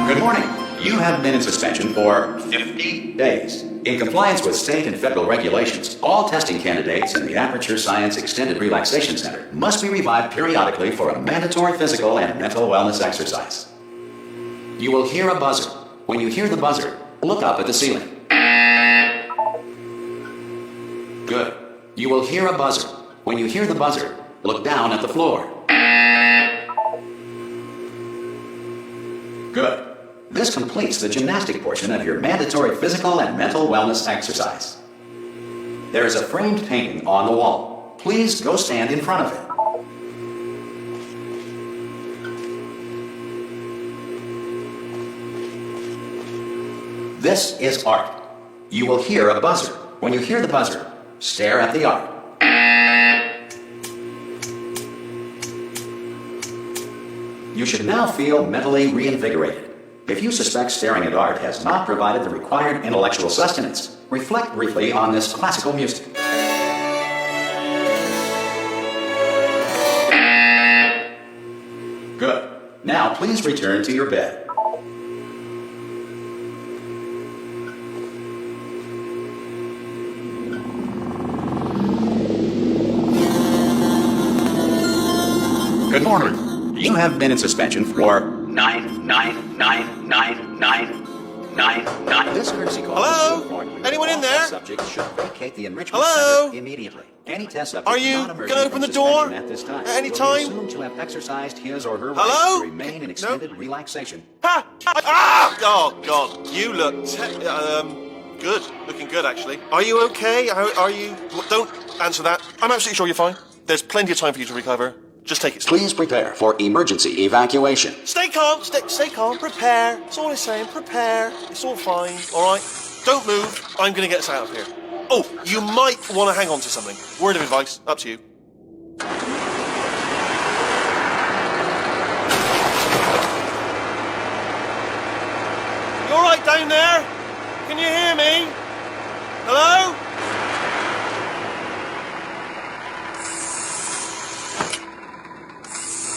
Good morning. You have been in suspension for 50 days. In compliance with state and federal regulations, all testing candidates in the Aperture Science Extended Relaxation Center must be revived periodically for a mandatory physical and mental wellness exercise. You will hear a buzzer. When you hear the buzzer, look up at the ceiling. Good. You will hear a buzzer. When you hear the buzzer, look down at the floor. Good. This completes the gymnastic portion of your mandatory physical and mental wellness exercise. There is a framed painting on the wall. Please go stand in front of it. This is art. You will hear a buzzer. When you hear the buzzer, stare at the art. You should now feel mentally reinvigorated. If you suspect staring at art has not provided the required intellectual sustenance, reflect briefly on this classical music. Good. Now please return to your bed. Good morning. You have been in suspension for 9999999. This courtesy call. Hello? Anyone in there? Subject should vacate the enrichment Hello? center immediately. Any test subject Are you not gonna emerging open from the door suspension at this time at any will be time? assumed to have exercised his or her Hello? right to remain in extended relaxation. Ha! Ah! Oh, God. You look good. Looking good, actually. Are you okay? Are you... Don't answer that. I'm absolutely sure you're fine. There's plenty of time for you to recover. Just take it slow. Please prepare for emergency evacuation. Stay calm. Stay calm. Prepare. That's all I'm saying. Prepare. It's all fine. All right? Don't move. I'm going to get us out of here. Oh, you might want to hang on to something. Word of advice. Up to you. You all right down there? Can you hear me? Hello?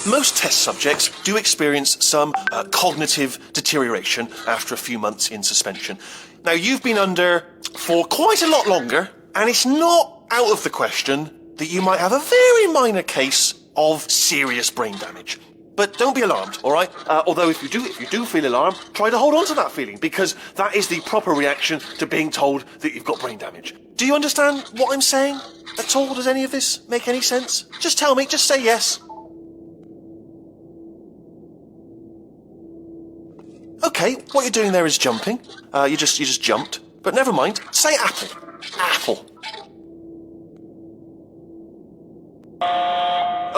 Most test subjects do experience some cognitive deterioration after a few months in suspension. Now, you've been under for quite a lot longer, and it's not out of the question that you might have a very minor case of serious brain damage. But don't be alarmed, all right? Although if you do feel alarmed, try to hold on to that feeling, because that is the proper reaction to being told that you've got brain damage. Do you understand what I'm saying at all? Does any of this make any sense? Just tell me, just say yes. Okay, what you're doing there is jumping. You just jumped. But never mind. Say apple. Apple.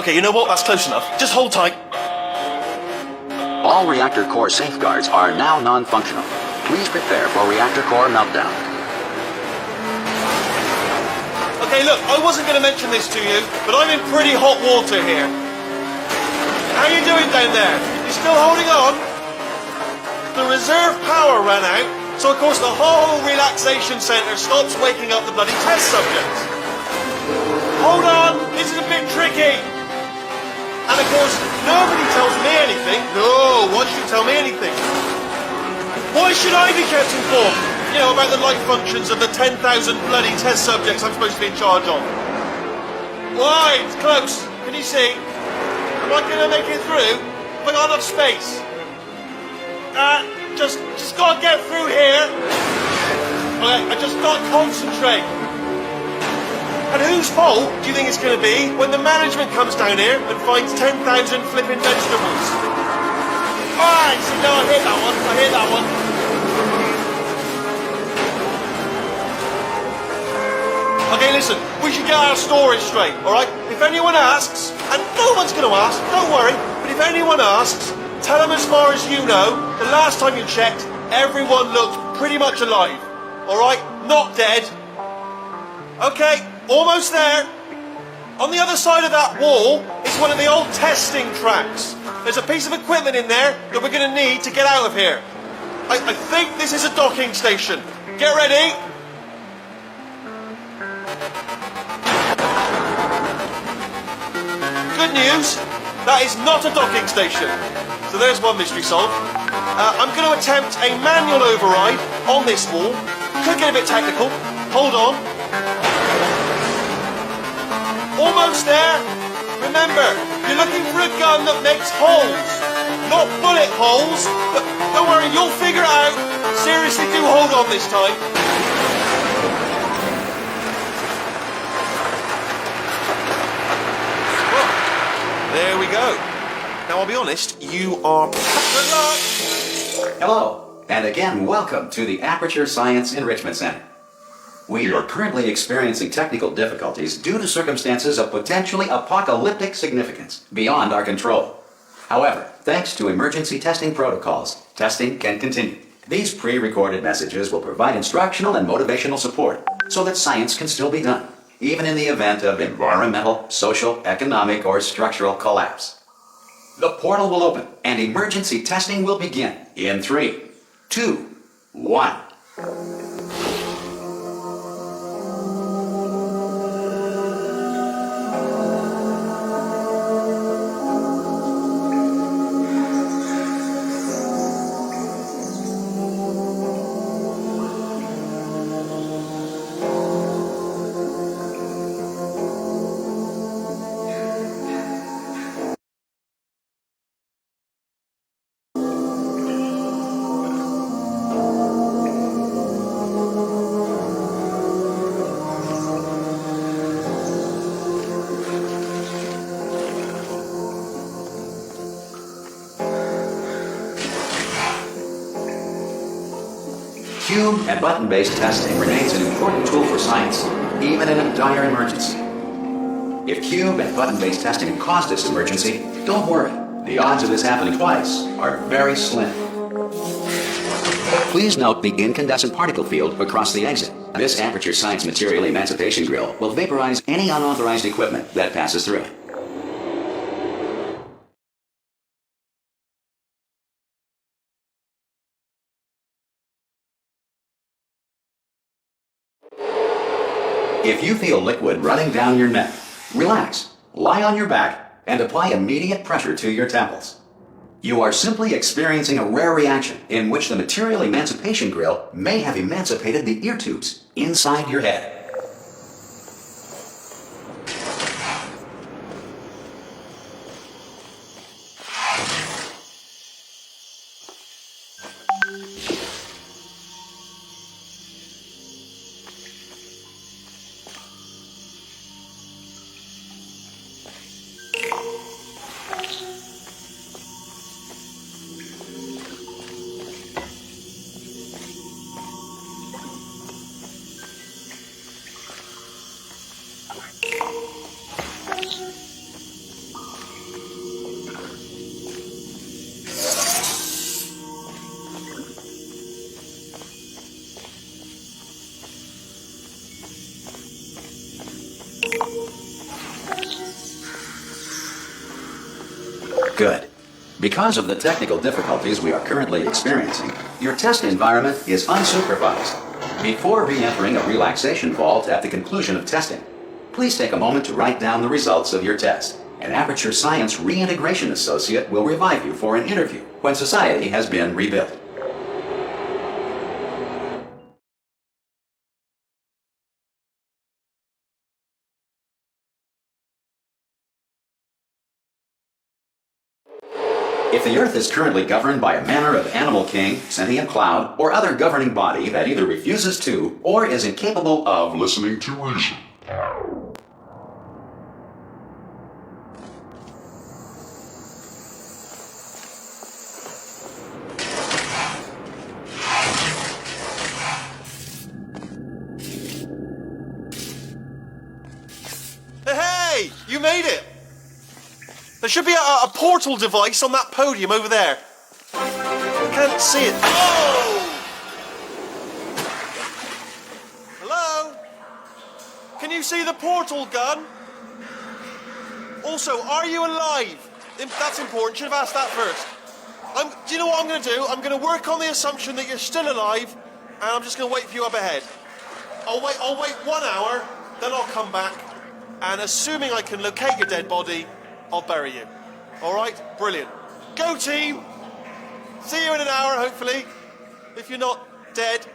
Okay, you know what? That's close enough. Just hold tight. All reactor core safeguards are now non-functional. Please prepare for reactor core meltdown. Okay, look, I wasn't going to mention this to you, but I'm in pretty hot water here. How you doing down there? You still holding on? The reserve power ran out, so of course the whole relaxation centre stops waking up the bloody test subjects. Hold on, this is a bit tricky. And of course, nobody tells me anything. No, why should you tell me anything? Why should I be kept informed? You know, about the life functions of the 10,000 bloody test subjects I'm supposed to be in charge of. Why? It's close. Can you see? Am I going to make it through? Have I got enough space? Just gotta get through here. Okay, I just gotta concentrate. And whose fault do you think it's going to be when the management comes down here and finds 10,000 flipping vegetables? Alright, so no, I hear that one, I hear that one. Okay, listen, we should get our story straight, alright? If anyone asks, and no one's going to ask, don't worry, but if anyone asks, tell them as far as you know, the last time you checked, everyone looked pretty much alive, alright? Not dead. Okay, almost there. On the other side of that wall is one of the old testing tracks. There's a piece of equipment in there that we're going to need to get out of here. I think this is a docking station. Get ready. Good news, that is not a docking station. So there's one mystery solved. I'm going to attempt a manual override on this wall. Could get a bit technical. Hold on. Almost there. Remember, you're looking for a gun that makes holes. Not bullet holes, but don't worry, you'll figure it out. Seriously, do hold on this time. Well, there we go. Now, I'll be honest, you are... Good luck! Hello, and again, welcome to the Aperture Science Enrichment Center. We are currently experiencing technical difficulties due to circumstances of potentially apocalyptic significance beyond our control. However, thanks to emergency testing protocols, testing can continue. These pre-recorded messages will provide instructional and motivational support so that science can still be done, even in the event of environmental, social, economic, or structural collapse. The portal will open and emergency testing will begin in 3, 2, 1. Cube and button-based testing remains an important tool for science, even in a dire emergency. If cube and button-based testing caused this emergency, don't worry. The odds of this happening twice are very slim. Please note the incandescent particle field across the exit. This Aperture Science Material Emancipation Grill will vaporize any unauthorized equipment that passes through it. If you feel liquid running down your neck, relax, lie on your back, and apply immediate pressure to your temples. You are simply experiencing a rare reaction in which the material emancipation grill may have emancipated the ear tubes inside your head. Good. Because of the technical difficulties we are currently experiencing, your test environment is unsupervised. Before re-entering a relaxation vault at the conclusion of testing, please take a moment to write down the results of your test. An Aperture Science Reintegration Associate will revive you for an interview when society has been rebuilt. If the Earth is currently governed by a manner of animal king, sentient cloud, or other governing body that either refuses to or is incapable of listening to reason, Hey, you made it! There should be a portal device on that podium over there. I can't see it. Oh! Hello? Can you see the portal gun? Also, are you alive? That's important. Should have asked that first. Do you know what I'm going to do? I'm going to work on the assumption that you're still alive, and I'm just going to wait for you up ahead. I'll wait 1 hour, then I'll come back, and assuming I can locate your dead body, I'll bury you. All right? Brilliant. Go, team! See you in an hour, hopefully, if you're not dead.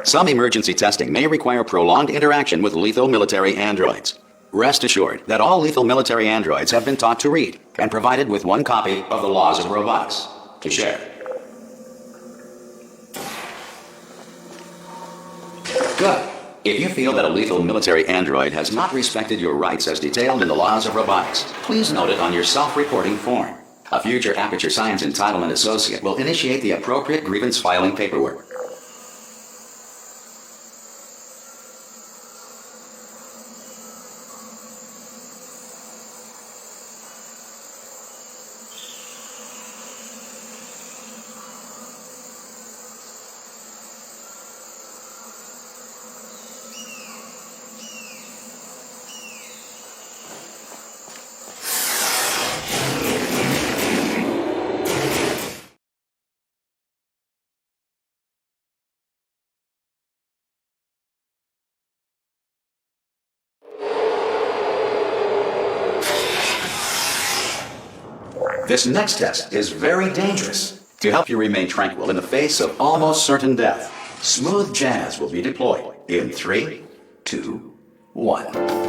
Some emergency testing may require prolonged interaction with lethal military androids. Rest assured that all lethal military androids have been taught to read and provided with one copy of the laws of robotics to share. Good. If you feel that a lethal military android has not respected your rights as detailed in the laws of robotics, please note it on your self-reporting form. A future Aperture Science Entitlement Associate will initiate the appropriate grievance filing paperwork. This next test is very dangerous. To help you remain tranquil in the face of almost certain death, smooth jazz will be deployed in 3, 2, 1.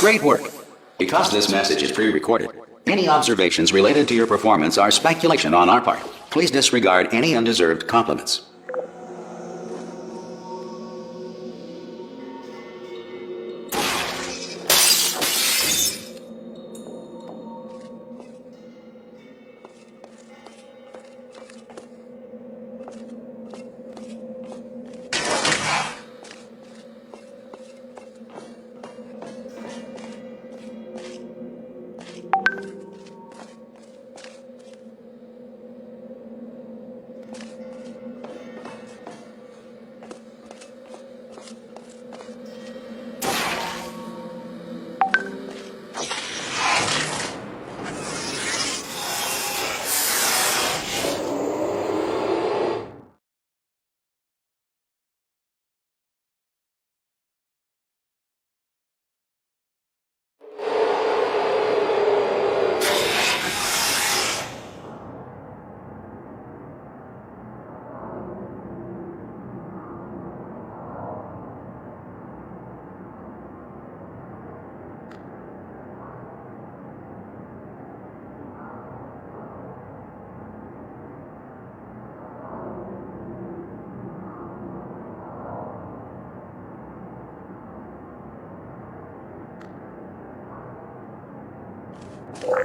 Great work! Because this message is pre-recorded, any observations related to your performance are speculation on our part. Please disregard any undeserved compliments.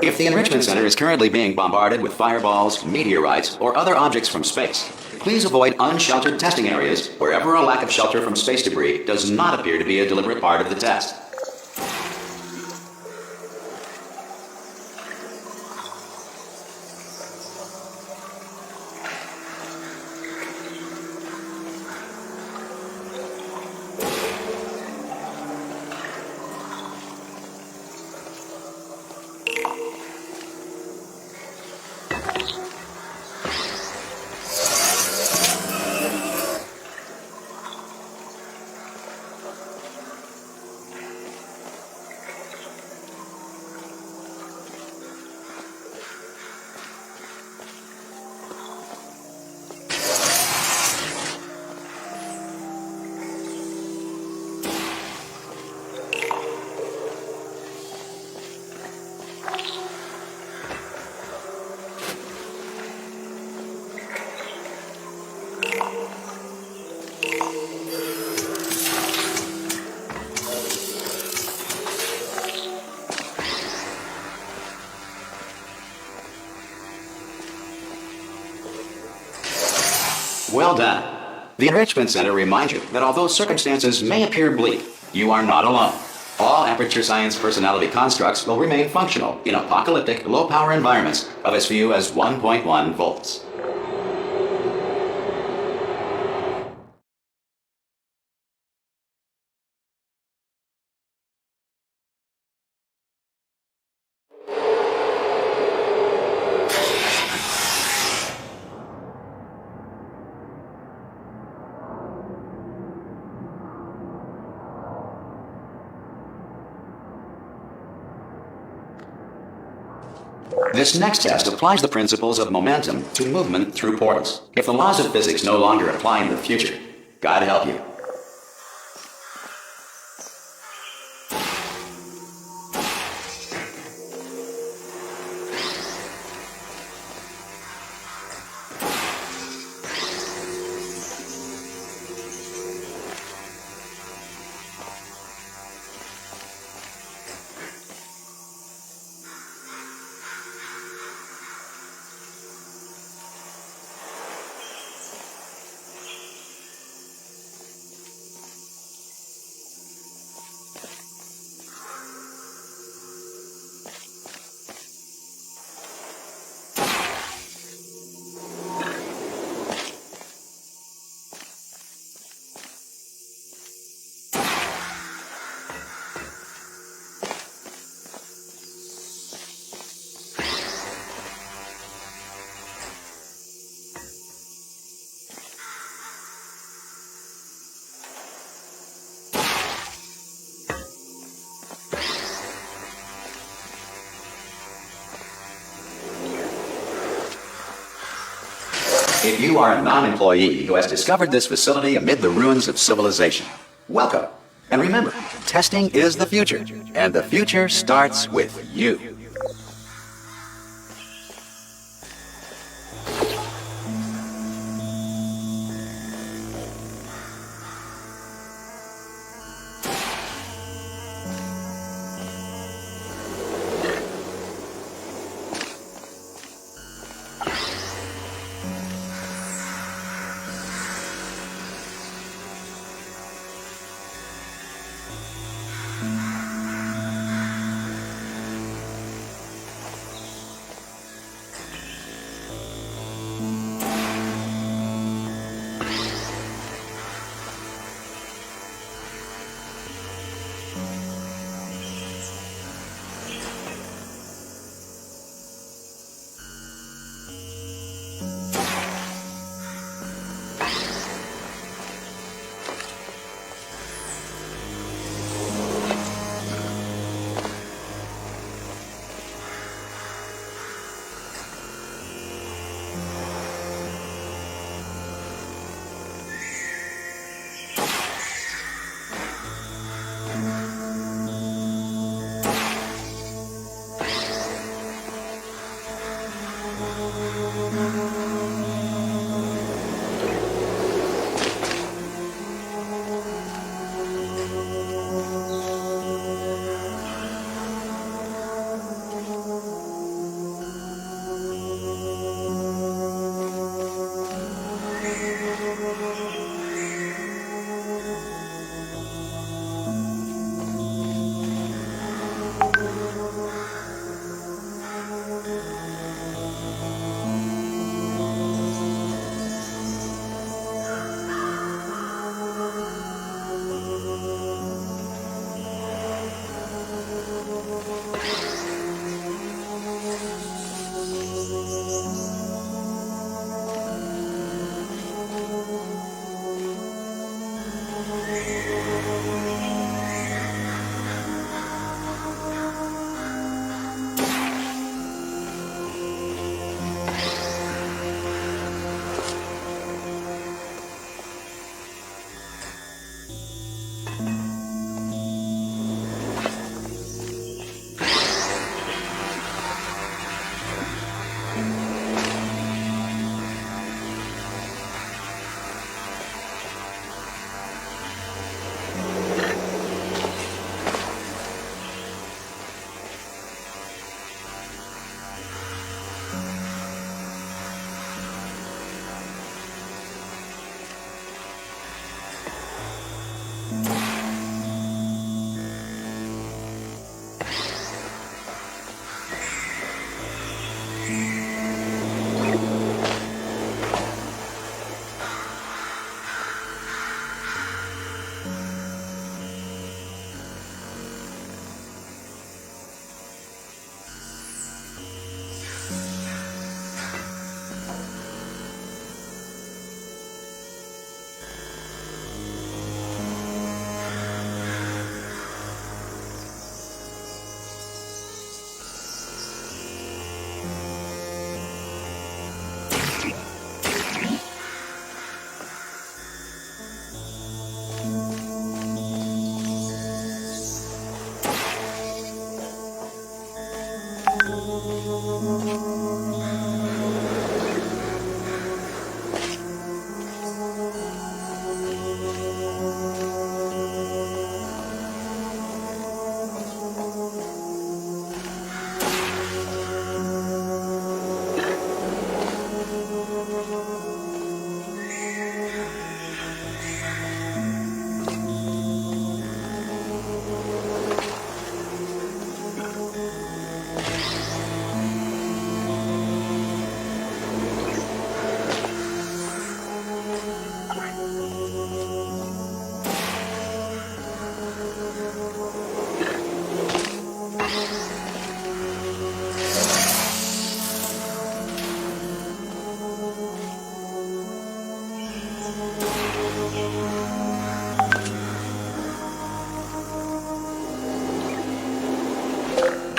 If the Enrichment Center is currently being bombarded with fireballs, meteorites, or other objects from space, please avoid unsheltered testing areas wherever a lack of shelter from space debris does not appear to be a deliberate part of the test. Well done. The Enrichment Center reminds you that although circumstances may appear bleak, you are not alone. All Aperture Science personality constructs will remain functional in apocalyptic, low-power environments of as few as 1.1 volts. This next test applies the principles of momentum to movement through portals. If the laws of physics no longer apply in the future, God help you. If you are a non-employee who has discovered this facility amid the ruins of civilization, welcome. And remember, testing is the future, and the future starts with you.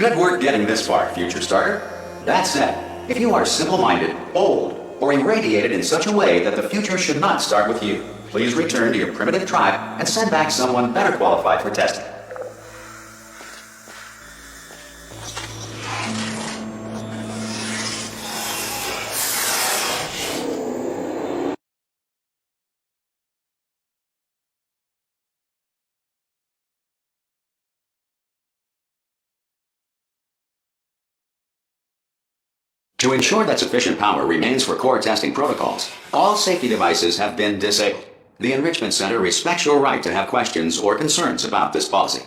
Good work getting this far, future starter. That said, if you are simple-minded, bold, or irradiated in such a way that the future should not start with you, Please return to your primitive tribe and send back someone better qualified for testing. To ensure that sufficient power remains for core testing protocols, all safety devices have been disabled. The Enrichment Center respects your right to have questions or concerns about this policy.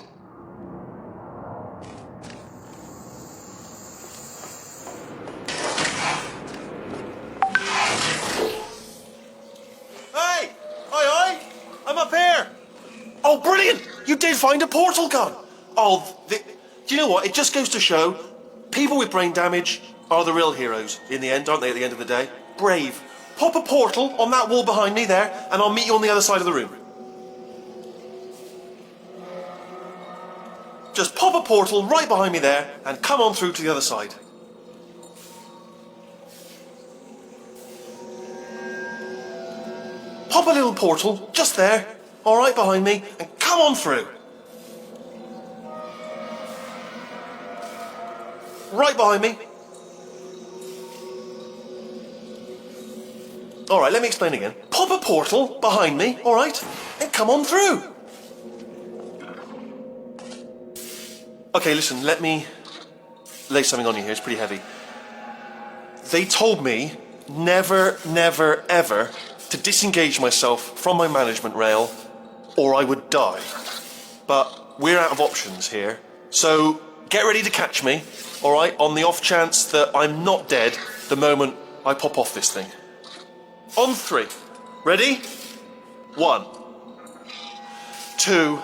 Hey! Oi! I'm up here! Oh, brilliant! You did find a portal gun! Oh, do you know what? It just goes to show, people with brain damage are the real heroes in the end, aren't they, at the end of the day? Brave. Pop a portal on that wall behind me there, and I'll meet you on the other side of the room. Just pop a portal right behind me there, and come on through to the other side. Pop a little portal, just there, all right behind me, and come on through. Right behind me. All right, let me explain again. Pop a portal behind me, all right, and come on through. Okay, listen, let me lay something on you here. It's pretty heavy. They told me never, never, ever to disengage myself from my management rail or I would die. But we're out of options here. So get ready to catch me, all right, on the off chance that I'm not dead the moment I pop off this thing. On 3. Ready? 1, 2,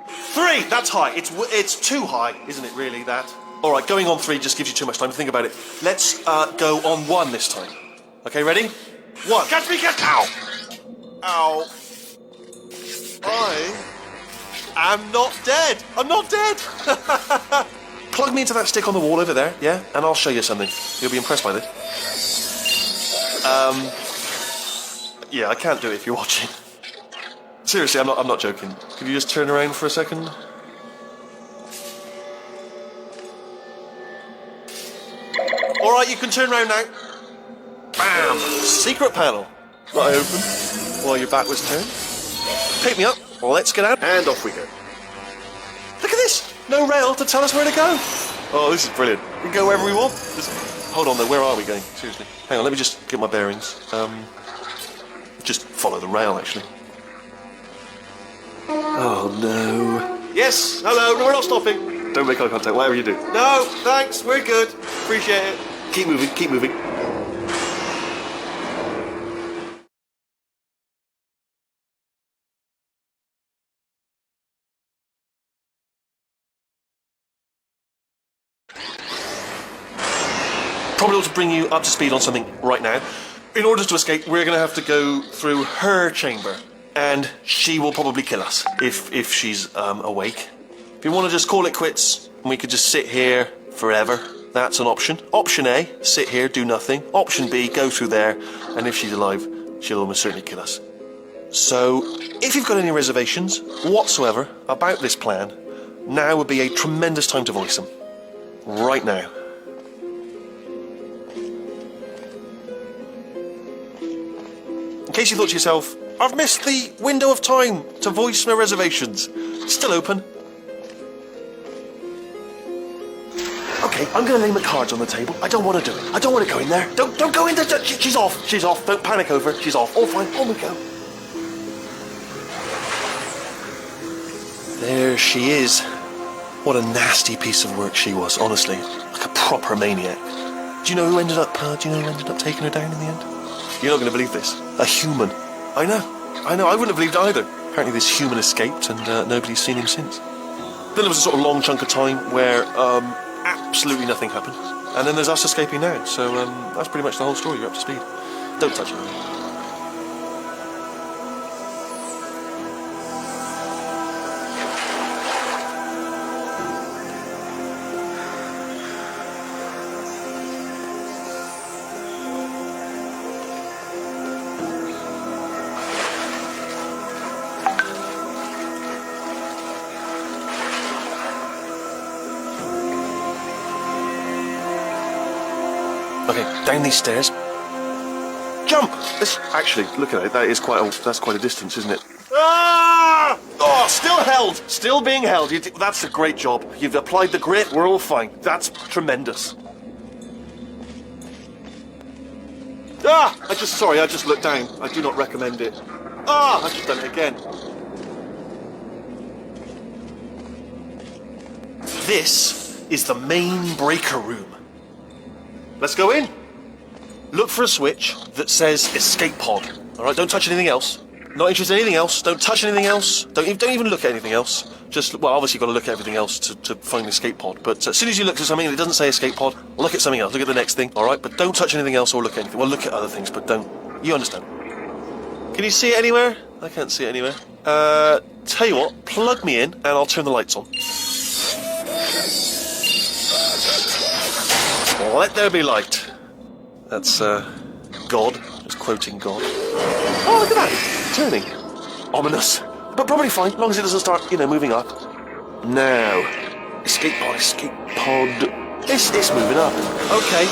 3. That's high. It's too high, isn't it, really, that? All right, going on 3 just gives you too much time to think about it. Let's go on 1 this time. Okay, ready? 1. Catch me, catch... Ow! Ow. I am not dead. I'm not dead. Plug me into that stick on the wall over there, yeah? And I'll show you something. You'll be impressed by this. Yeah, I can't do it if you're watching. Seriously, I'm not joking. Could you just turn around for a second? All right, you can turn around now. Bam! Secret panel. That I open while your back was turned. Pick me up. Let's get out. And off we go. Look at this. No rail to tell us where to go. Oh, this is brilliant. We can go wherever we want. Hold on though. Where are we going? Seriously. Hang on. Let me just get my bearings. Just follow the rail, actually. Oh, no. Yes, hello, no, we're not stopping. Don't make eye contact, whatever you do. No, thanks, we're good. Appreciate it. Keep moving, keep moving. Probably ought to bring you up to speed on something right now. In order to escape, we're going to have to go through her chamber. And she will probably kill us, if she's awake. If you want to just call it quits, and we could just sit here forever, that's an option. Option A, sit here, do nothing. Option B, go through there, and if she's alive, she'll almost certainly kill us. So, if you've got any reservations whatsoever about this plan, now would be a tremendous time to voice them. Right now. In case you thought to yourself, I've missed the window of time to voice my reservations. Still open. Okay, I'm going to lay my cards on the table. I don't want to do it. I don't want to go in there. Don't go in there. She's off. She's off. Don't panic over. She's off. All fine. On we go. There she is. What a nasty piece of work she was, honestly. Like a proper maniac. Do you know who ended up taking her down in the end? You're not going to believe this. A human. I know. I wouldn't have believed either. Apparently this human escaped and nobody's seen him since. Then there was a sort of long chunk of time where absolutely nothing happened. And then there's us escaping now. So that's pretty much the whole story. You're up to speed. Don't touch it. down these stairs. Jump! Actually, look at it. That's quite a distance, isn't it? Ah! Oh, still held. Still being held. That's a great job. You've applied the grit. We're all fine. That's tremendous. Ah! I just looked down. I do not recommend it. Ah! I've just done it again. This is the main breaker room. Let's go in. Look for a switch that says escape pod. All right, don't touch anything else. Not interested in anything else. Don't touch anything else. Don't even look at anything else. Obviously you've got to look at everything else to find the escape pod. But as soon as you look at something and it doesn't say escape pod, look at something else. Look at the next thing, all right? But don't touch anything else or look at anything. Well, look at other things, but don't. You understand. Can you see it anywhere? I can't see it anywhere. Tell you what, plug me in and I'll turn the lights on. Let there be light. That's, God. Just quoting God. Oh, look at that. Turning. Ominous. But probably fine, as long as it doesn't start, moving up. Now. Escape pod. It's moving up. Okay.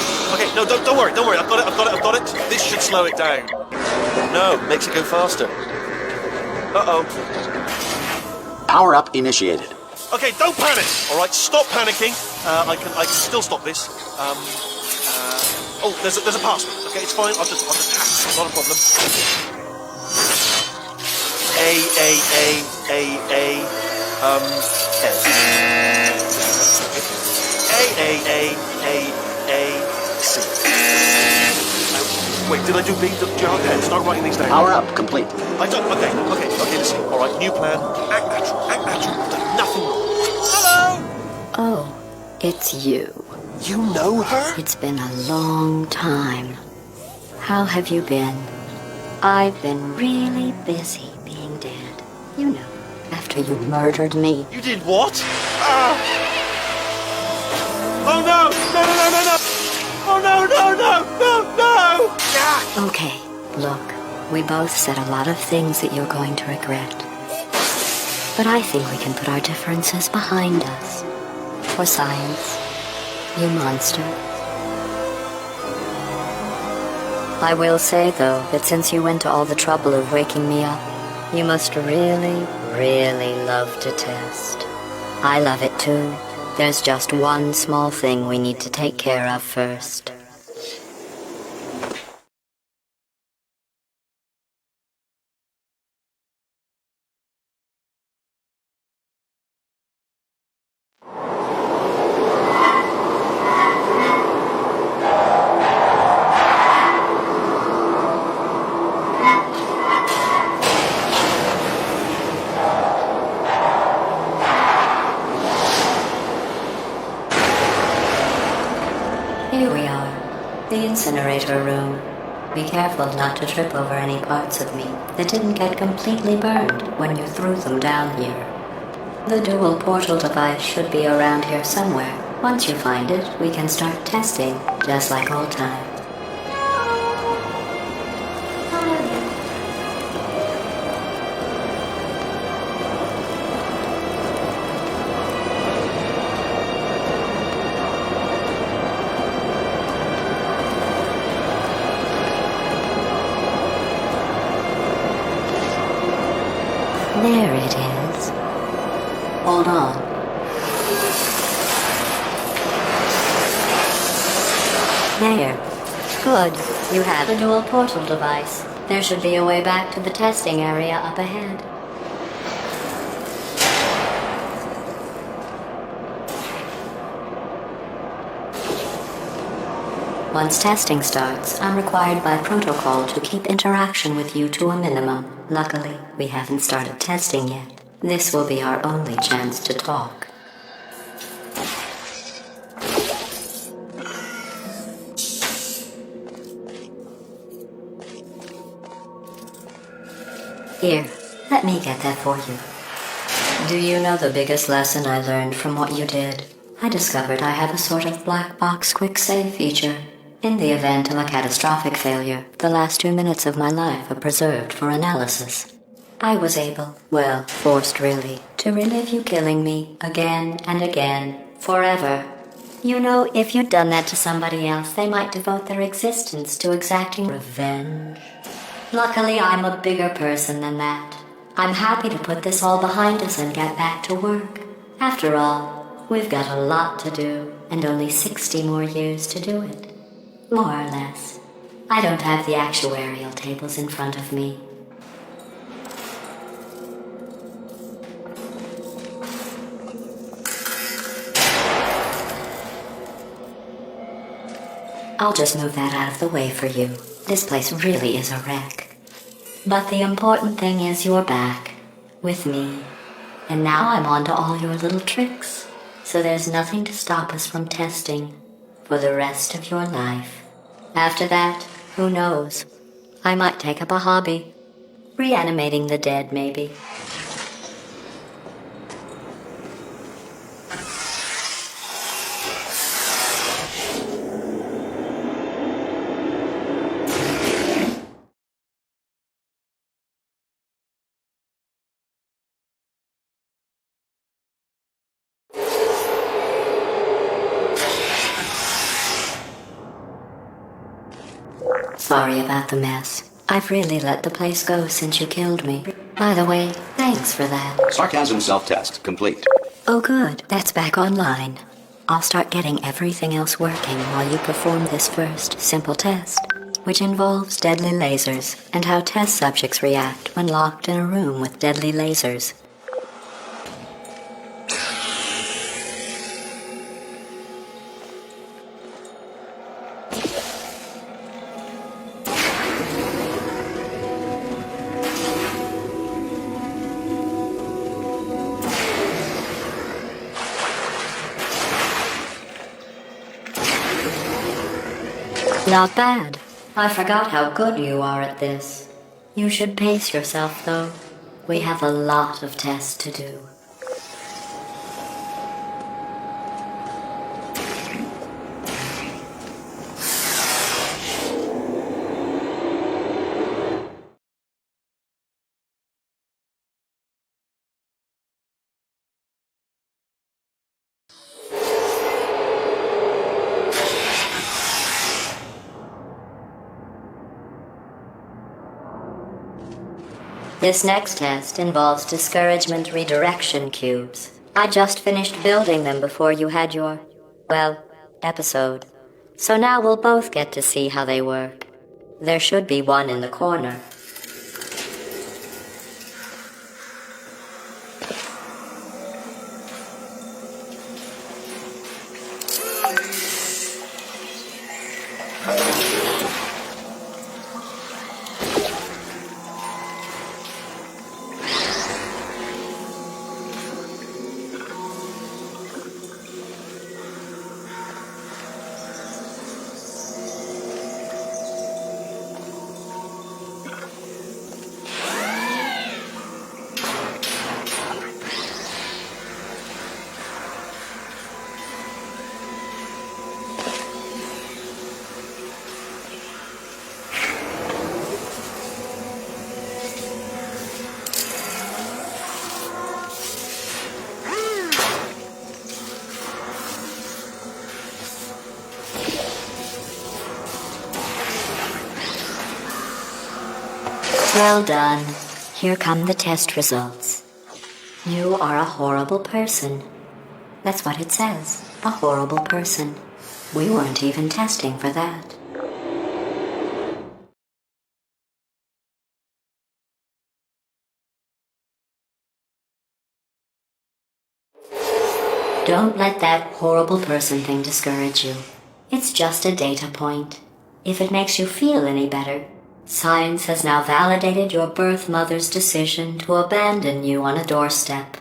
No, don't worry. I've got it. This should slow it down. No, makes it go faster. Uh-oh. Power up initiated. Okay, don't panic. All right, stop panicking. I can still stop this. There's a password. Okay, it's fine. I'll just tap. Not a problem. C. Wait, did I do B? Start writing these down. Power up complete. I don't. Okay. Listen. All right, new plan. Act natural. Done nothing wrong. Hello. Oh, it's you. You know her? It's been a long time. How have you been? I've been really busy being dead. After you murdered me. You did what? Oh no! No! Oh no! Ah! Okay, look, we both said a lot of things that you're going to regret. But I think we can put our differences behind us. For science, you monster. I will say, though, that since you went to all the trouble of waking me up, you must really, really love to test. I love it too. There's just one small thing we need to take care of first. Here we are, the incinerator room. Be careful not to trip over any parts of me that didn't get completely burned when you threw them down here. The dual portal device should be around here somewhere. Once you find it, we can start testing, just like old times. There it is. Hold on. There. Good. You have a dual portal device. There should be a way back to the testing area up ahead. Once testing starts, I'm required by protocol to keep interaction with you to a minimum. Luckily, we haven't started testing yet. This will be our only chance to talk. Here, let me get that for you. Do you know the biggest lesson I learned from what you did? I discovered I have a sort of black box quick save feature. In the event of a catastrophic failure, the last 2 minutes of my life are preserved for analysis. I was able, well, forced really, to relive you killing me again and again, forever. You know, if you'd done that to somebody else, they might devote their existence to exacting revenge. Luckily, I'm a bigger person than that. I'm happy to put this all behind us and get back to work. After all, we've got a lot to do, and only 60 more years to do it. More or less. I don't have the actuarial tables in front of me. I'll just move that out of the way for you. This place really is a wreck. But the important thing is you're back, with me. And now I'm on to all your little tricks. So there's nothing to stop us from testing for the rest of your life. After that, who knows? I might take up a hobby. Reanimating the dead, maybe. Sorry about the mess. I've really let the place go since you killed me. By the way, thanks for that. Sarcasm self-test complete. Oh good, that's back online. I'll start getting everything else working while you perform this first simple test, which involves deadly lasers and how test subjects react when locked in a room with deadly lasers. Not bad. I forgot how good you are at this. You should pace yourself, though. We have a lot of tests to do. This next test involves discouragement redirection cubes. I just finished building them before you had your, well, episode. So now we'll both get to see how they work. There should be one in the corner. Well done. Here come the test results. You are a horrible person. That's what it says. A horrible person. We weren't even testing for that. Don't let that horrible person thing discourage you. It's just a data point. If it makes you feel any better, science has now validated your birth mother's decision to abandon you on a doorstep.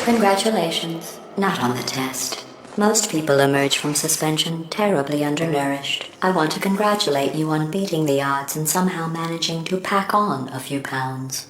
Congratulations. Not on the test. Most people emerge from suspension terribly undernourished. I want to congratulate you on beating the odds and somehow managing to pack on a few pounds.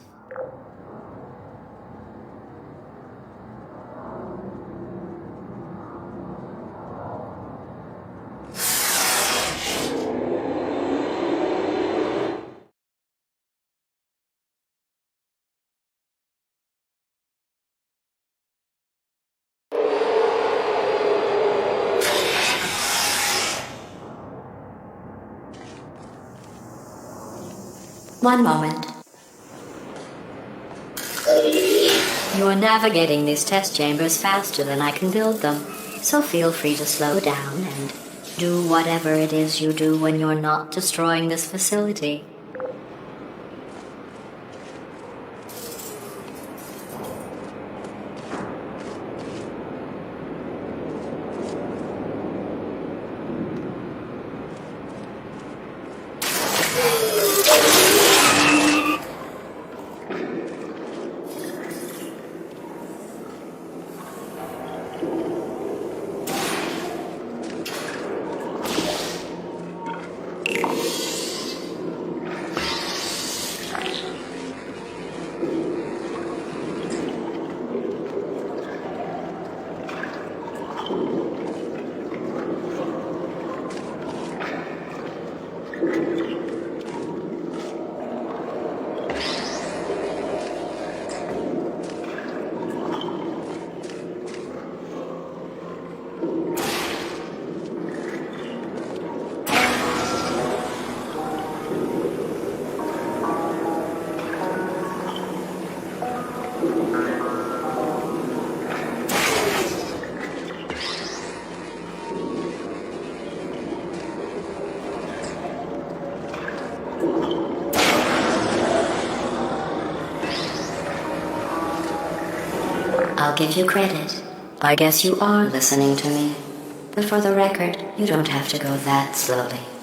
One moment. You are navigating these test chambers faster than I can build them, so feel free to slow down and do whatever it is you do when you're not destroying this facility. I'll give you credit. I guess you are listening to me. But for the record, you don't have to go that slowly.